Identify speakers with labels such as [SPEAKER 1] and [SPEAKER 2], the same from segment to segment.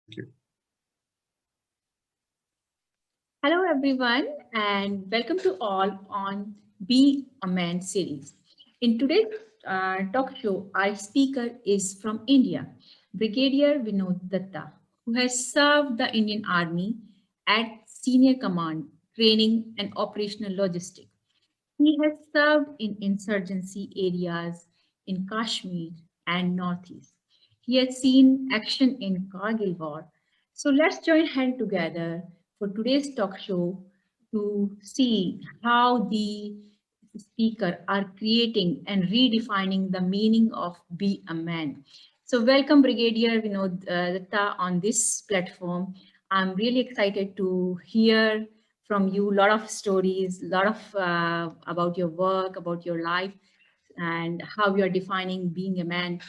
[SPEAKER 1] you.
[SPEAKER 2] Hello, everyone, and welcome to all on Be a Man series. In today's talk show, our speaker is from India, Brigadier Vinod Datta, who has served the Indian Army at senior command, training, and operational logistics. He has served in insurgency areas in Kashmir and Northeast. He has seen action in Kargil War. So let's join hands together for today's talk show to see how the speaker are creating and redefining the meaning of be a man. So welcome Brigadier Vinod Datta on this platform. I'm really excited to hear from you a lot of stories, a lot of about your work, about your life, and how you are defining being a man.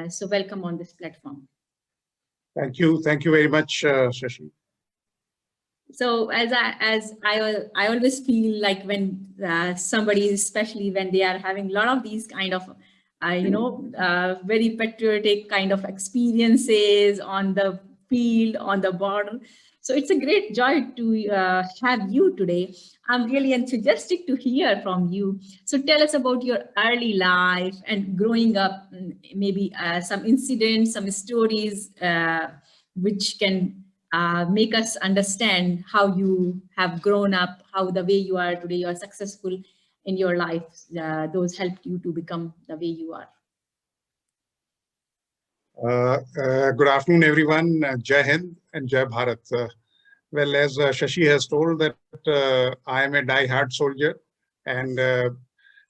[SPEAKER 2] So welcome on this platform.
[SPEAKER 1] Thank you. Thank you very much, Shashi.
[SPEAKER 2] So I always feel like when somebody, especially when they are having a lot of these kind of very patriotic kind of experiences on the field, on the border. So it's a great joy to have you today. I'm really enthusiastic to hear from you. So tell us about your early life and growing up, maybe some incidents, some stories which can make us understand how you have grown up, how the way you are today, you are successful in your life. Those helped you to become the way you are.
[SPEAKER 1] Good afternoon, everyone. Jai Hind and Jai Bharat. Well, as Shashi has told that I am a die-hard soldier, and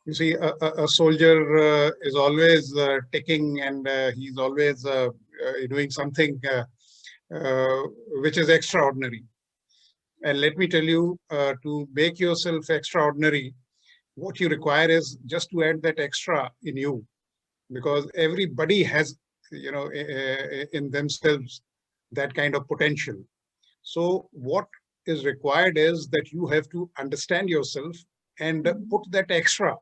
[SPEAKER 1] you see, a soldier is always ticking, and he's always doing something which is extraordinary. And let me tell you, to make yourself extraordinary, what you require is just to add that extra in you, because everybody has, in themselves that kind of potential. So what is required is that you have to understand yourself and put that extra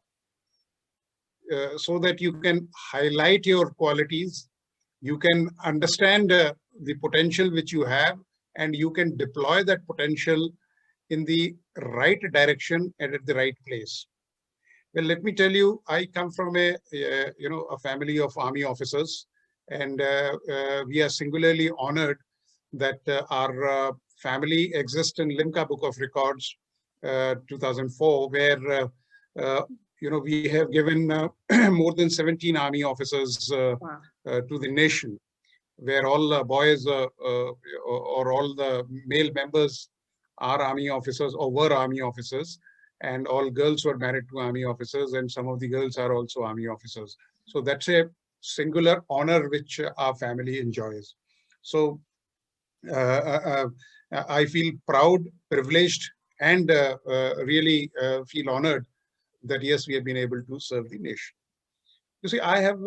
[SPEAKER 1] so that you can highlight your qualities, you can understand the potential which you have, and you can deploy that potential in the right direction and at the right place. Well, let me tell you, I come from a family of army officers, and we are singularly honored that our family exists in Limca Book of Records, 2004, where we have given more than 17 army officers to the nation, where all the boys or all the male members are army officers or were army officers, and all girls were married to army officers, and some of the girls are also army officers. So that's a singular honor which our family enjoys. So I feel proud, privileged, and really feel honored that yes, we have been able to serve the nation. You see, I have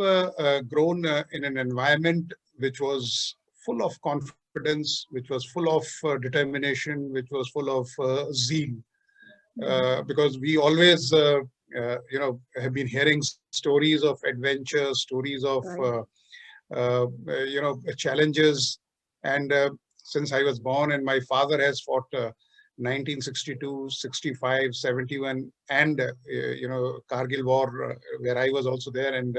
[SPEAKER 1] grown in an environment which was full of confidence, which was full of determination, which was full of zeal, because we always, have been hearing stories of adventure, stories of, challenges. And since I was born, and my father has fought 1962, 65, 71, and, Kargil War, where I was also there, and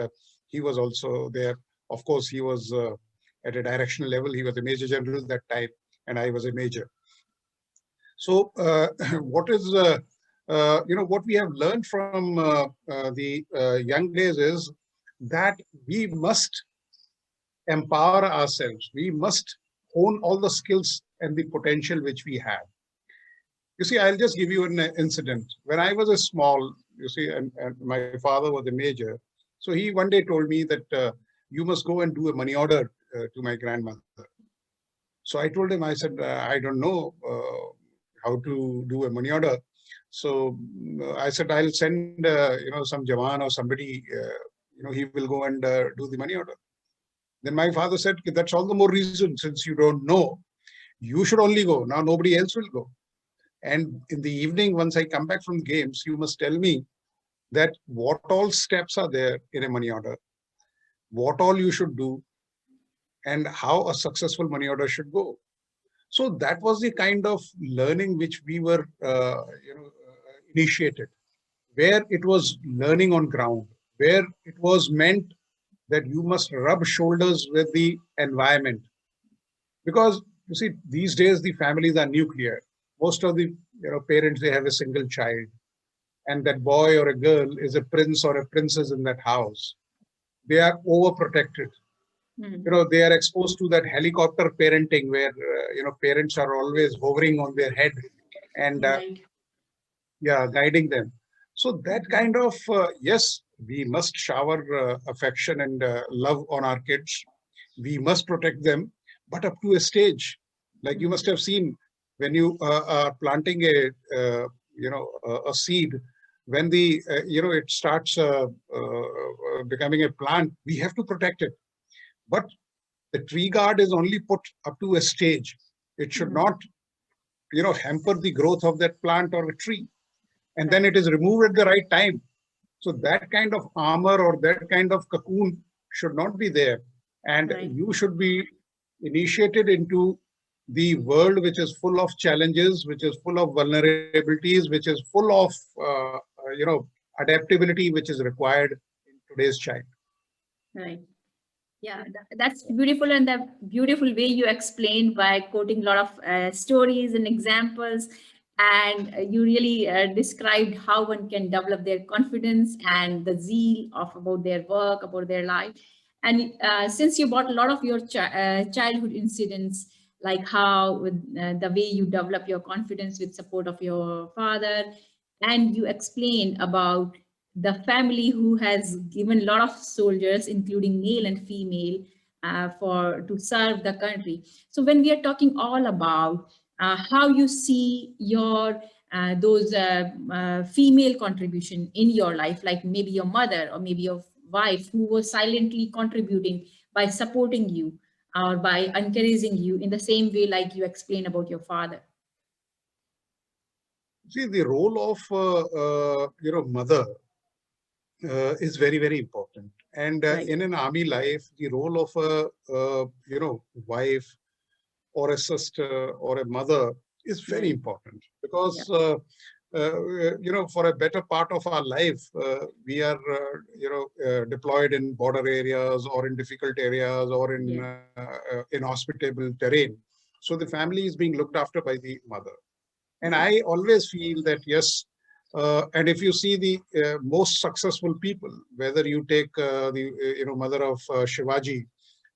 [SPEAKER 1] he was also there. Of course, he was at a directional level. He was a major general that time, and I was a major. So what is, what we have learned from the young days is that we must empower ourselves. We must own all the skills and the potential which we have. You see, I'll just give you an incident. When I was a small, you see, and my father was a major, so he one day told me that you must go and do a money order to my grandmother. So I told him, I said, I don't know how to do a money order. So I said, I'll send, some Jawan or somebody, he will go and do the money order. Then my father said, that's all the more reason, since you don't know, you should only go. Now nobody else will go. And in the evening, once I come back from games, you must tell me that what all steps are there in a money order, what all you should do, and how a successful money order should go. So that was the kind of learning which we were, initiated, where it was learning on ground, where it was meant that you must rub shoulders with the environment. Because you see, these days the families are nuclear. Most of the parents, they have a single child, and that boy or a girl is a prince or a princess in that house. They are overprotected. They are exposed to that helicopter parenting where parents are always hovering on their head and
[SPEAKER 2] Right.
[SPEAKER 1] guiding them. So that kind of yes, we must shower affection and love on our kids. We must protect them, but up to a stage. Like you must have seen when you are planting a seed, when the it starts becoming a plant, we have to protect it. But the tree guard is only put up to a stage. It should not hamper the growth of that plant or a tree, and then it is removed at the right time. So that kind of armor or that kind of cocoon should not be there, and you should be initiated into the world which is full of challenges, which is full of vulnerabilities, which is full of adaptability, which is required in today's child.
[SPEAKER 2] Right. Yeah, that's beautiful, and the beautiful way you explained by quoting a lot of stories and examples, and you really described how one can develop their confidence and the zeal of about their work, about their life. And since you brought a lot of your childhood incidents, like how the way you develop your confidence with support of your father, and you explained about the family who has given a lot of soldiers, including male and female, for to serve the country. So when we are talking all about how you see your those female contribution in your life, like maybe your mother or maybe your wife who was silently contributing by supporting you or by encouraging you in the same way like you explained about your father.
[SPEAKER 1] See, the role of mother is very, very important. And in an army life, the role of a wife or a sister or a mother is very important, because for a better part of our life, we are deployed in border areas or in difficult areas or in inhospitable terrain. So the family is being looked after by the mother. And I always feel that yes, and if you see the most successful people, whether you take the mother of Shivaji,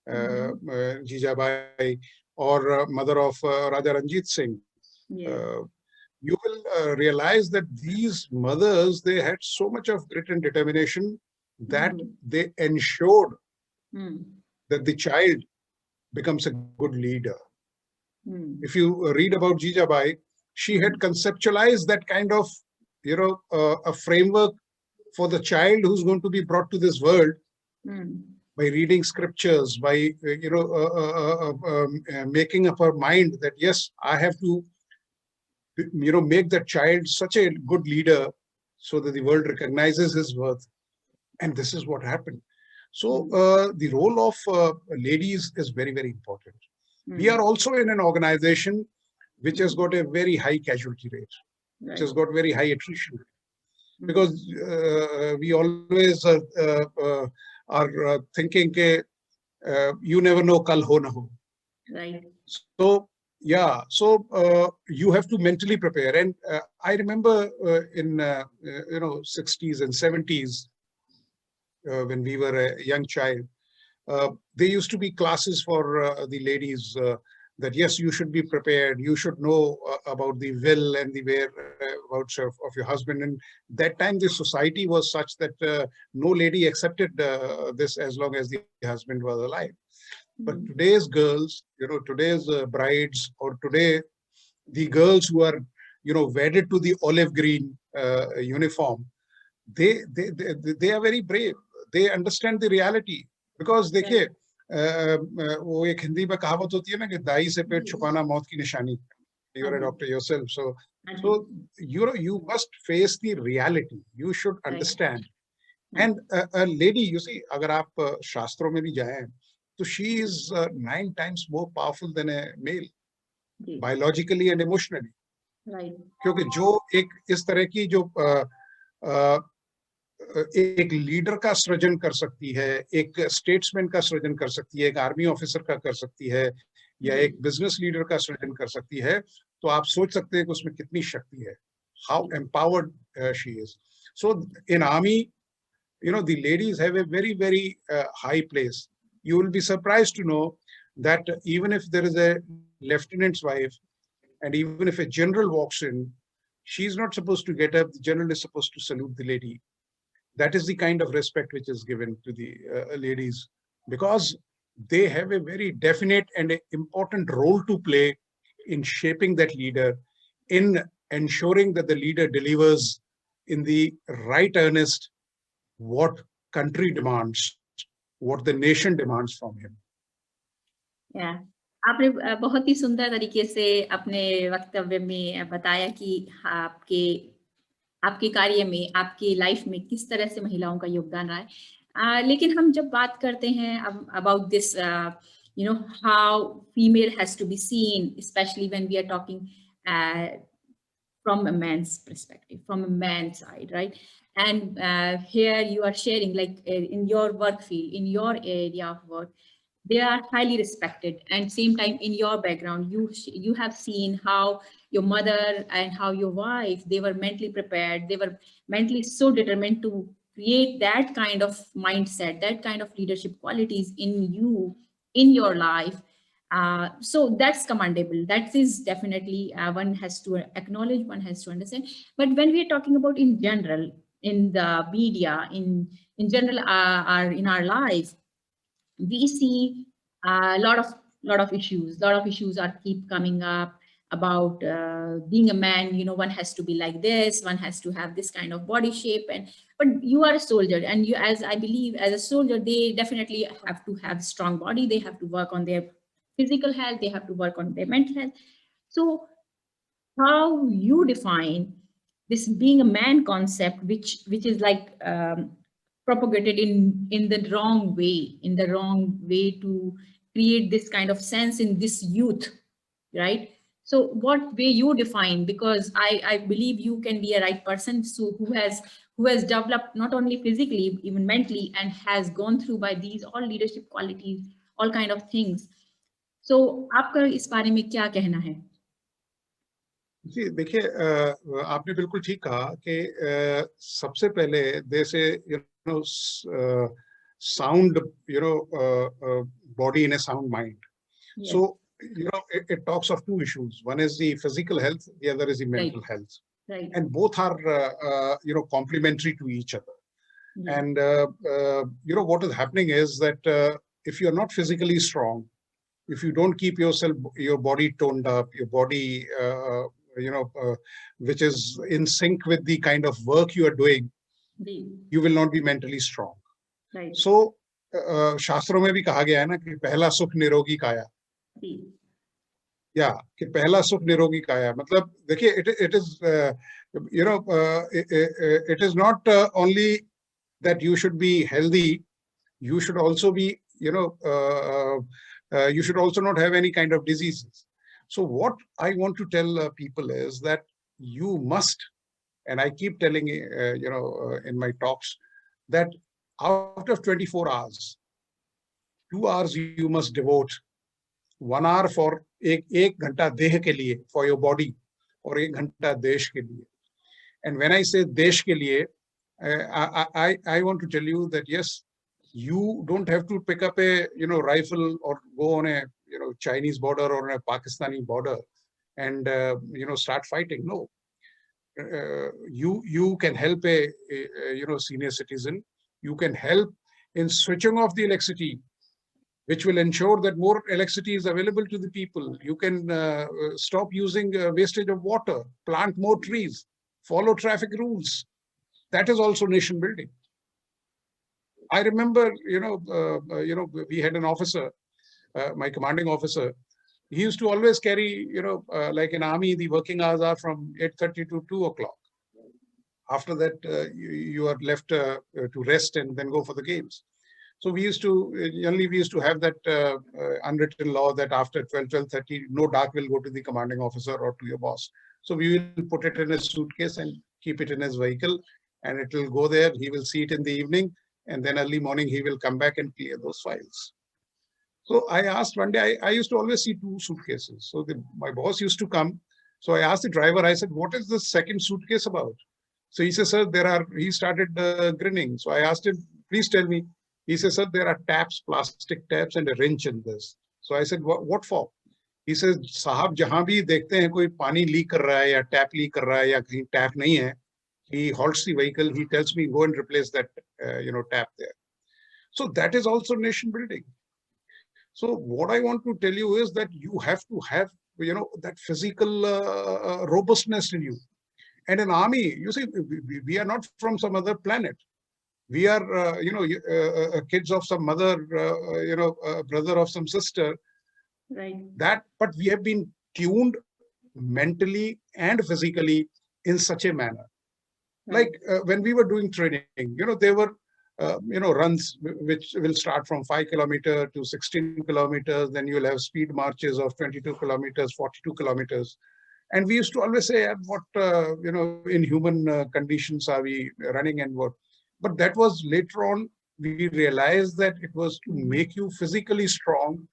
[SPEAKER 1] Jijabai, or mother of Raja Ranjit Singh, you will realize that these mothers, they had so much of grit and determination that they ensured that the child becomes a good leader. If you read about Jijabai, she had conceptualized that kind of a framework for the child who's going to be brought to this world by reading scriptures, by making up her mind that yes, I have to make that child such a good leader so that the world recognizes his worth. And this is what happened. So the role of ladies is very, very important. We are also in an organization which has got a very high casualty rate, which has got very high attrition rate, because we always are thinking you never know kal ho na ho.
[SPEAKER 2] Right.
[SPEAKER 1] So yeah, so you have to mentally prepare. And I remember in 60s and 70s, when we were a young child, there used to be classes for the ladies, that yes, you should be prepared, you should know about the will and the whereabouts of your husband. And that time the society was such that no lady accepted this as long as the husband was alive. But today's girls, today's brides, or today the girls who are wedded to the olive green uniform, they are very brave. They understand the reality, because देखिए वो एक हिंदी में कहावत होती है ना कि दाई से पेट छुपाना मौत की निशानी. You are a doctor yourself, so you must face the reality. You should understand. And a lady, you see, अगर आप शास्त्रों में भी जाएं, So she is 9 times more powerful than a male,
[SPEAKER 2] ji,
[SPEAKER 1] biologically and emotionally.
[SPEAKER 2] right.
[SPEAKER 1] क्योंकि जो एक इस तरह की जो एक लीडर का सृजन कर सकती है, एक स्टेट्समैन का सृजन कर सकती है, एक आर्मी ऑफिसर का कर सकती है, या
[SPEAKER 2] जी,
[SPEAKER 1] एक बिजनेस लीडर का सृजन कर सकती है, तो आप सोच सकते हैं कि उसमें कितनी शक्ति है, how empowered she is. So in army, you know, the ladies have a very, very high place. You will be surprised to know that even if there is a lieutenant's wife, and even if a general walks in, she's not supposed to get up. The general is supposed to salute the lady. That is the kind of respect which is given to the ladies, because they have a very definite and a important role to play in shaping that leader, in ensuring that the leader delivers in the right earnest what country demands, what the nation demands from him.
[SPEAKER 2] या आपने बहुत ही सुंदर तरीके से अपने वक्तव्य में बताया कि आपके आपके कार्य में, आपकी लाइफ में किस तरह से महिलाओं का योगदान रहा है. लेकिन हम जब बात करते हैं about this, you know, how female has to be seen, especially when we are talking from a man's perspective, from a man's side, right? And here you are sharing, like in your work field, in your area of work, they are highly respected, and same time in your background you have seen how your mother and how your wife, they were mentally prepared, they were mentally so determined to create that kind of mindset, that kind of leadership qualities in you, in your life. So that's commendable. That is definitely one has to acknowledge, one has to understand. But when we are talking about in general, in the media, in general, in our life, we see a lot of issues. A lot of issues are keep coming up about being a man. You know, one has to be like this, one has to have this kind of body shape, and but you are a soldier, and you, as I believe, as a soldier, they definitely have to have strong body. They have to work on their physical health. They have to work on their mental health. So how you define this being a man concept, which is like propagated in the wrong way, to create this kind of sense in this youth, right? So what way you define, because I believe you can be a right person, so who has developed not only physically, even mentally, and has gone through by these all leadership qualities, all kind of things. So आपका इस बारे में क्या कहना है?
[SPEAKER 1] जी देखिए, आपने बिल्कुल ठीक कहा कि सबसे पहले दे से no sound, body in a sound mind.
[SPEAKER 2] Yes.
[SPEAKER 1] So it talks of two issues. One is the physical health, the other is the mental
[SPEAKER 2] Right.
[SPEAKER 1] health,
[SPEAKER 2] Right.
[SPEAKER 1] and both are complementary to each other.
[SPEAKER 2] Yeah.
[SPEAKER 1] And what is happening is that if you're not physically strong, if you don't keep your body toned up, your body which is in sync with the kind of work you are doing, you will not be mentally strong.
[SPEAKER 2] Right.
[SPEAKER 1] So शास्त्रों में भी कहा गया है ना कि पहला सुख निरोगी काया. या कि पहला सुख निरोगी काया, मतलब देखिए, it is it is not only that you should be healthy, you should also be you should also not have any kind of diseases. So what I want to tell people is that you must, and I keep telling in my talks, that out of 24 hours, 2 hours you must devote, 1 hour for एक घंटा देह के लिए, for your body, और 1 घंटा देश के लिए. And when I say देश के लिए, I want to tell you that yes, you don't have to pick up a rifle or go on a Chinese border or a Pakistani border and start fighting. No, you can help a senior citizen. You can help in switching off the electricity, which will ensure that more electricity is available to the people. You can stop using wastage of water, plant more trees, follow traffic rules. That is also nation building. I remember, we had an officer, my commanding officer. He used to always carry, like in army, the working hours are from 8:30 to 2 o'clock. After that, you are left to rest and then go for the games. So we used to, generally we used to have that unwritten law that after 12:30, no dark will go to the commanding officer or to your boss. So we will put it in a suitcase and keep it in his vehicle, and it will go there. He will see it in the evening, and then early morning he will come back and clear those files. So I asked one day, I used to always see 2 suitcases. So my boss used to come. So I asked the driver, I said, what is the second suitcase about? So he says, sir, he started grinning. So I asked him, please tell me. He says, sir, there are taps, plastic taps and a wrench in this. So I said, what for? He says, साहब जहां भी देखते हैं कोई पानी leak कर रहा है या टैप लीक कर रहा है या कहीं टैप नहीं है, he halts the vehicle, he tells me, go and replace that tap there. So that is also nation building. So what I want to tell you is that you have to have that physical robustness in you. And in army, you see, we are not from some other planet. We are kids of some mother, brother of some sister.
[SPEAKER 2] Right.
[SPEAKER 1] But we have been tuned mentally and physically in such a manner. Right. Like when we were doing training, there were runs which will start from 5 kilometers to 16 kilometers. Then you'll have speed marches of 22 kilometers, 42 kilometers. And we used to always say, what, in human conditions are we running and what? But that was later on, we realized that it was to make you physically strong,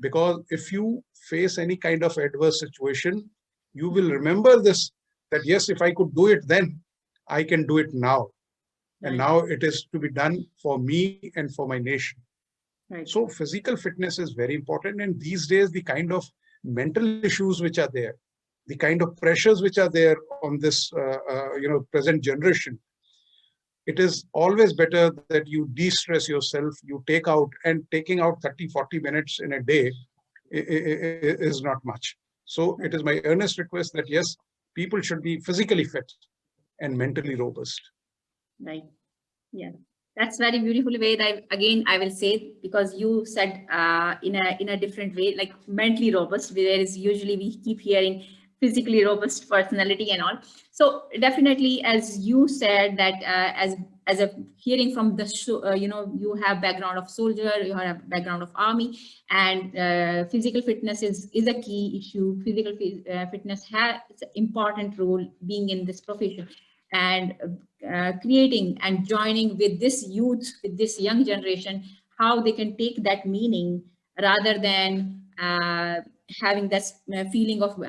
[SPEAKER 1] because if you face any kind of adverse situation, you will remember this, that yes, if I could do it then, I can do it now. And now it is to be done for me and for my nation. Right. So physical fitness is very important. And these days, the kind of mental issues which are there, the kind of pressures which are there on this, present generation, it is always better that you de-stress yourself, you take out, and taking out 30-40 minutes in a day is not much. So it is my earnest request that yes, people should be physically fit and mentally robust.
[SPEAKER 2] Right. Yeah. That's very beautiful way that I will say, because you said in a different way, like mentally robust, whereas usually we keep hearing physically robust personality and all. So definitely, as you said that as a hearing from the show, you have background of soldier, you have background of army, and physical fitness is a key issue. Physical fitness has an important role being in this profession. And creating and joining with this youth, with this young generation, how they can take that meaning rather than having that feeling of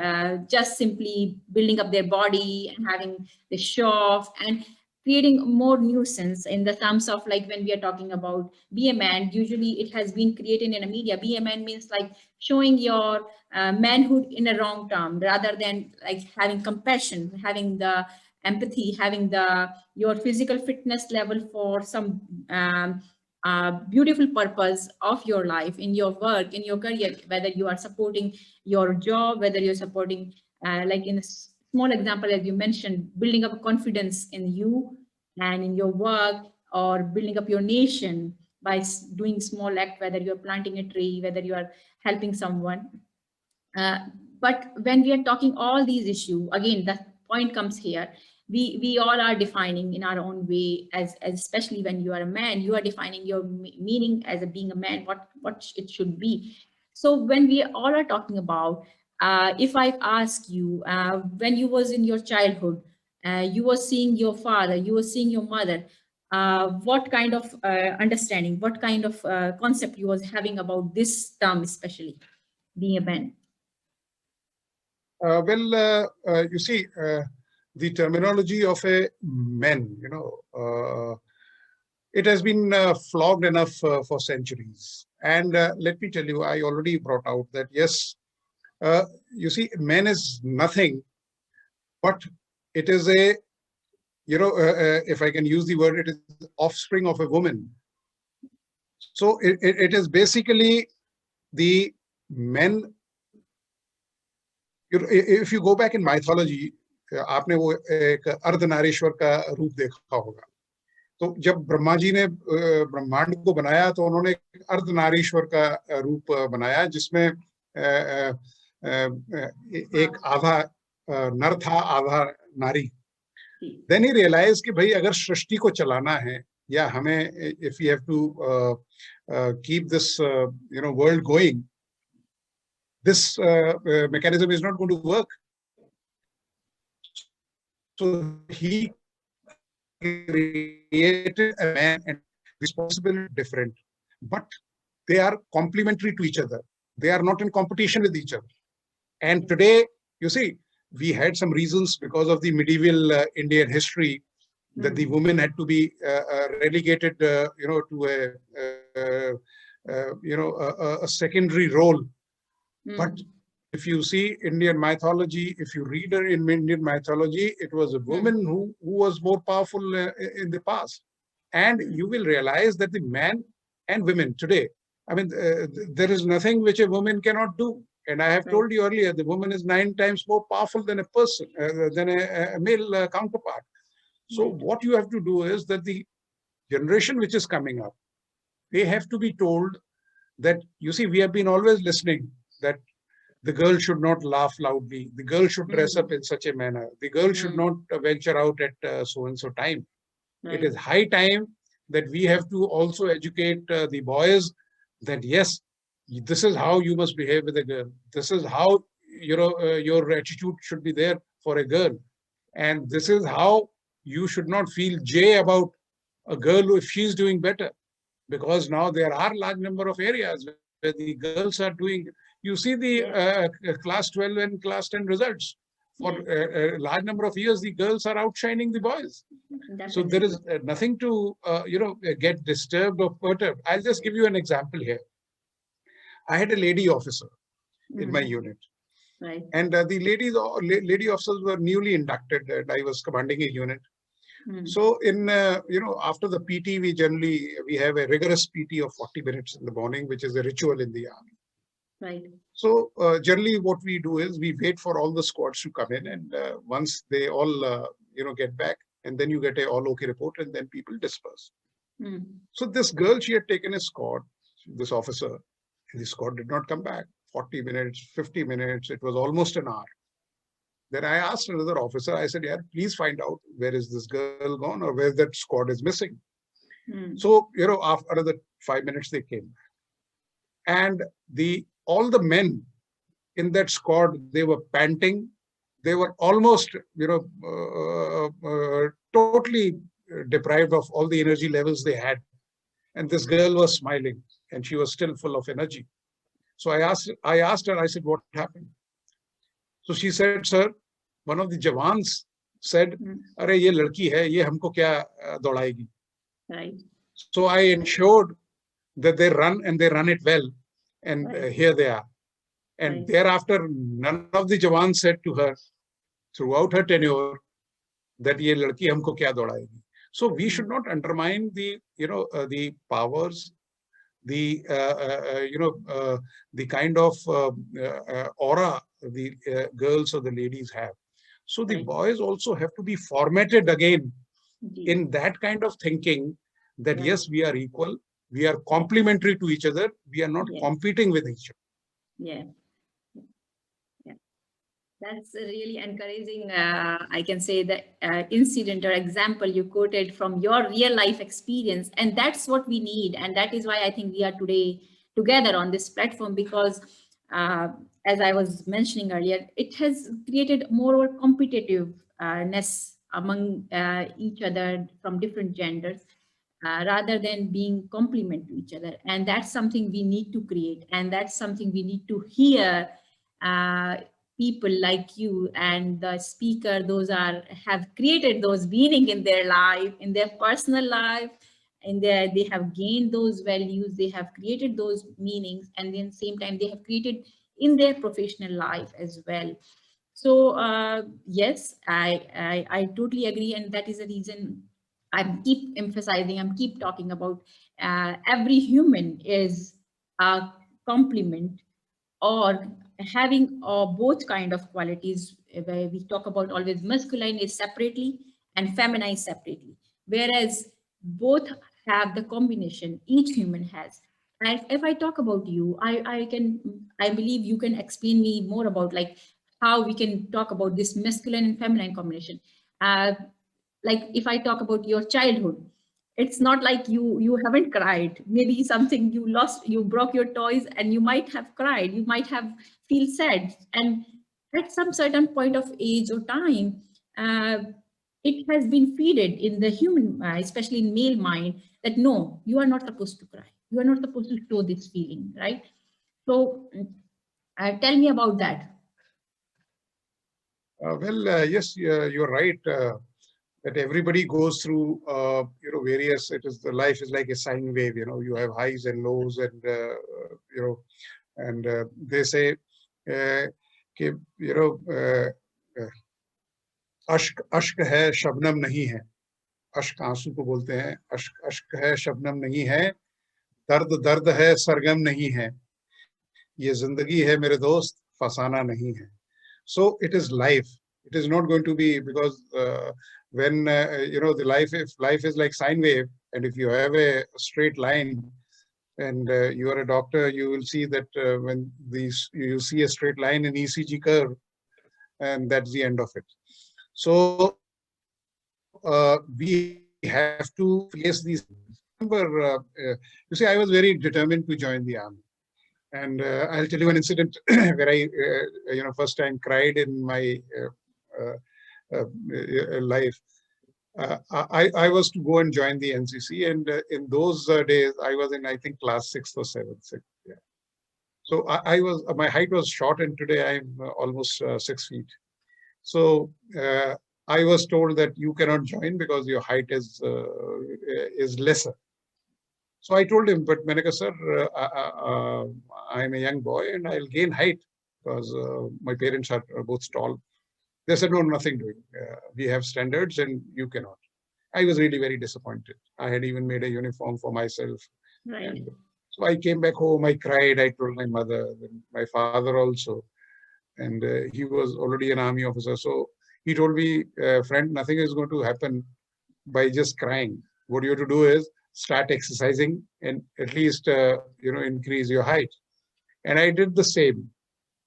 [SPEAKER 2] just simply building up their body and having the show off, and creating more nuisance in the terms of, like, when we are talking about be a man, usually it has been created in a media. Be a man means like showing your manhood in a wrong term, rather than like having compassion, having the empathy, having your physical fitness level for some beautiful purpose of your life, in your work, in your career, whether you are supporting your job, whether you're supporting, like in a small example, as you mentioned, building up confidence in you and in your work, or building up your nation by doing small act, whether you're planting a tree, whether you are helping someone. But when we are talking all these issues, again, the point comes here. We all are defining in our own way, as especially when you are a man, you are defining your meaning as being a man, what it should be. So when we all are talking about, if I ask you, when you was in your childhood, you were seeing your father, you were seeing your mother, what kind of understanding, what kind of concept you was having about this term, especially being a man?
[SPEAKER 1] You see, the terminology of a man, it has been flogged enough for centuries. And let me tell you, I already brought out that, yes, you see, man is nothing, but it is a, if I can use the word, it is offspring of a woman. So it is basically the men. If you go back in mythology, आपने वो एक अर्धनारीश्वर का रूप देखा होगा. तो जब ब्रह्मा जी ने ब्रह्मांड को बनाया, तो उन्होंने एक अर्धनारीश्वर का रूप बनाया, जिसमें एक आधा नर था, आधा नारी. Then he realized कि भाई अगर सृष्टि को चलाना है, yeah, if we have to keep this world going, this mechanism is not going to work. So he created a man and responsibility different, but they are complementary to each other. They are not in competition with each other. And today, you see, we had some reasons because of the medieval Indian history that the women had to be relegated, to a secondary role. But if you see Indian mythology, if you read in Indian mythology, it was a woman who was more powerful in the past. And you will realize that the man and women today, I mean, there is nothing which a woman cannot do. And I have told you earlier, the woman is 9 times more powerful than a person, than a male counterpart. So what you have to do is that the generation which is coming up, they have to be told that, you see, we have been always listening that the girl should not laugh loudly. The girl should dress up in such a manner. The girl should not venture out at so-and-so time. It is high time that we have to also educate the boys that, yes, this is how you must behave with a girl. This is how, your attitude should be there for a girl. And this is how you should not feel jay about a girl if she's doing better. Because now there are large number of areas where the girls are doing, you see the class 12 and class 10 results. For a large number of years, the girls are outshining the boys. So there is nothing to, get disturbed or perturbed. I'll just give you an example here. I had a lady officer in my unit. And the lady officers were newly inducted, and I was commanding a unit. So in, after the PT, we have a rigorous PT of 40 minutes in the morning, which is a ritual in the army. So generally what we do is we wait for all the squads to come in, and once they all, get back, and then you get a all okay report, and then people disperse. So this girl, she had taken a squad, this officer, and the squad did not come back. 40 minutes, 50 minutes, it was almost an hour. Then I asked another officer, I said, yeah, please find out where is this girl gone or where that squad is missing. So, after another 5 minutes, they came back. And all the men in that squad, they were panting. They were almost, totally deprived of all the energy levels they had. And this girl was smiling and she was still full of energy. So I asked her, I said, what happened? So she said, sir, one of the Jawans said, "Arey, ye ladki hai, ye humko kya daudaegi?" So I ensured that they run, and they run it well. And here they are. And thereafter, none of the Jawans said to her throughout her tenure that ye ladki humko kya daudaegi. So we should not undermine the, the powers, the kind of aura the girls or the ladies have. So the boys also have to be formatted again in that kind of thinking that yes, we are equal, we are complementary to each other, we are not competing with each other.
[SPEAKER 2] That's really encouraging. I can say the incident or example you quoted from your real life experience. And that's what we need. And that is why I think we are today together on this platform, because as I was mentioning earlier, it has created more competitiveness among each other from different genders, rather than being complement to each other. And that's something we need to create. And that's something we need to hear. People like you and the speaker, have created those meaning in their life, in their personal life, and they have gained those values, they have created those meanings, and then same time they have created in their professional life as well. So yes, I totally agree, and that is the reason I'm keep emphasizing, I'm keep talking about every human is a complement, or having both kind of qualities, where we talk about always masculine is separately and feminine separately, whereas both have the combination each human has. And if I talk about you, I believe you can explain me more about like how we can talk about this masculine and feminine combination. Like if I talk about your childhood, it's not like you haven't cried. Maybe something you lost, you broke your toys, and you might have cried. You might have feel sad, and at some certain point of age or time, uh, it has been feeded in the human, especially in male mind, that no, you are not supposed to cry. You are not supposed to show this feeling, right? So, tell me about that.
[SPEAKER 1] Yes, you're right. That everybody goes through, various. It is the life is like a sine wave. You have highs and lows, and and they say, कि, अश्क अश्क है शबनम नहीं है. अश्क आंसू को बोलते हैं. अश्क अश्क है शबनम नहीं है. दर्द दर्द है सरगम नहीं है. ये जिंदगी है मेरे दोस्त, फसाना नहीं है. So it is life. It is not going to be, because when the life, if life is like sine wave, and if you have a straight line, and you are a doctor, you will see that when you see a straight line in ECG curve, and that's the end of it. So we have to face these. Remember, you see, I was very determined to join the army. And I'll tell you an incident where I, first time cried in my life. I was to go and join the NCC, and in those days I was in, I think, class 6th or 7th. Yeah. So I was, my height was short, and today I'm almost 6 feet. So I was told that you cannot join because your height is lesser. So I told him, but Maneka sir, I'm a young boy and I'll gain height because my parents are both tall. They said, no, nothing doing. We have standards and you cannot. I was really very disappointed. I had even made a uniform for myself.
[SPEAKER 2] Right.
[SPEAKER 1] And so I came back home, I cried, I told my mother, my father also. And he was already an army officer. So he told me, friend, nothing is going to happen by just crying. What you have to do is start exercising and at least, increase your height. And I did the same.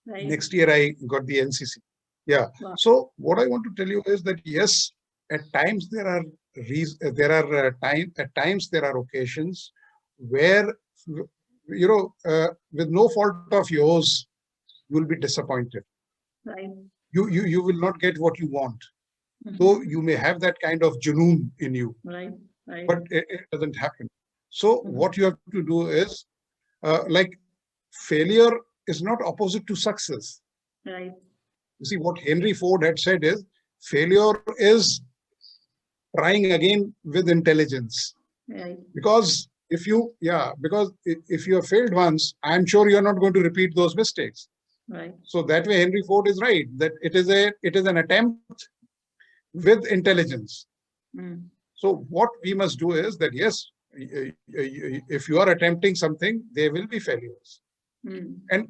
[SPEAKER 2] Right.
[SPEAKER 1] Next year, I got the NCC. Yeah. Wow. So what I want to tell you is that, yes, at times there are times there are occasions where, with no fault of yours, you will be disappointed.
[SPEAKER 2] Right.
[SPEAKER 1] You will not get what you want. So you may have that kind of junoon in you.
[SPEAKER 2] Right. Right.
[SPEAKER 1] But it doesn't happen. So what you have to do is, like, failure is not opposite to success.
[SPEAKER 2] Right.
[SPEAKER 1] You see, what Henry Ford had said is, failure is trying again with intelligence.
[SPEAKER 2] Right.
[SPEAKER 1] Because if you have failed once, I'm sure you're not going to repeat those mistakes.
[SPEAKER 2] Right.
[SPEAKER 1] So that way, Henry Ford is right, that it is an attempt with intelligence. So what we must do is that, yes, if you are attempting something, there will be failures. And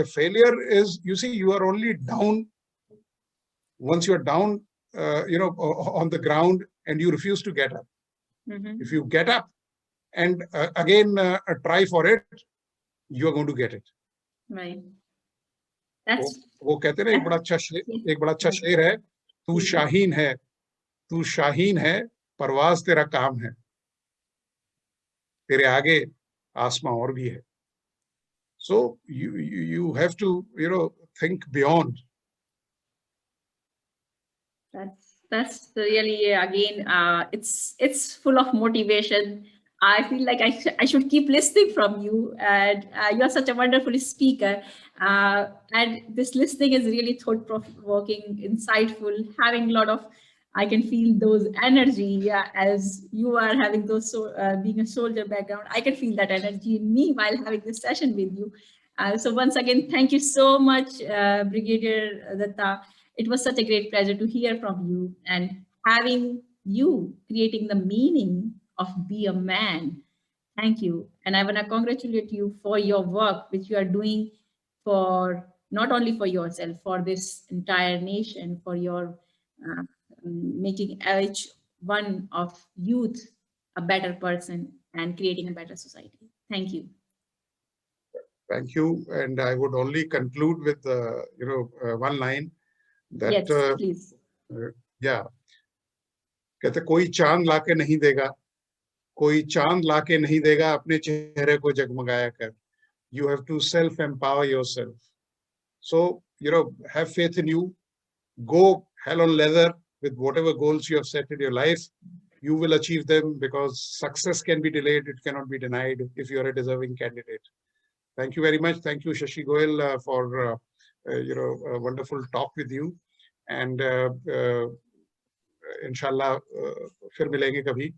[SPEAKER 1] failure is, you see, you are only down once you're down, on the ground and you refuse to get up. If you get up and again try for it, you are going to get it.
[SPEAKER 2] Right.
[SPEAKER 1] वो कहते हैं ना, एक बड़ा अच्छा शेर है, तू शाहीन है, परवाज तेरा काम है, तेरे आगे आसमां और भी है. So you have to think beyond.
[SPEAKER 2] That's really, again, it's full of motivation. I feel like I should keep listening from you, and you're such a wonderful speaker. And this listening is really thought-provoking, insightful, having a lot of, I can feel those energy, as you are having those, being a soldier background, I can feel that energy in me while having this session with you. So once again, thank you so much, Brigadier Datta. It was such a great pleasure to hear from you, and having you creating the meaning of Be a Man. Thank you. And I want to congratulate you for your work, which you are doing for not only for yourself, for this entire nation, for your making each one of youth a better person and creating a better society. Thank you.
[SPEAKER 1] Thank you. And I would only conclude with, one line. That,
[SPEAKER 2] yes, please.
[SPEAKER 1] Yeah. कहते कोई चांद लाके नहीं देगा, कोई चांद लाके नहीं देगा अपने चेहरे को जगमगाया कर. You have to self-empower yourself. So, have faith in you. Go hell on leather with whatever goals you have set in your life. You will achieve them because success can be delayed. It cannot be denied if you are a deserving candidate. Thank you very much. Thank you, Shashi Goel, for a wonderful talk with you. And inshallah, फिर मिलेंगे कभी.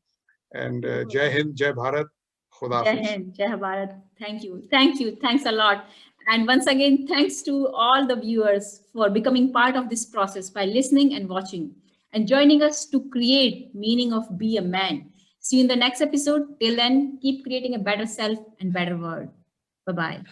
[SPEAKER 1] And Jai Hind, Jai Bharat. Khuda
[SPEAKER 2] Jai
[SPEAKER 1] Hafiz.
[SPEAKER 2] Hind, Jai Bharat. Thank you. Thank you. Thanks a lot. And once again, thanks to all the viewers for becoming part of this process by listening and watching and joining us to create meaning of Be a Man. See you in the next episode. Till then, keep creating a better self and better world. Bye-bye.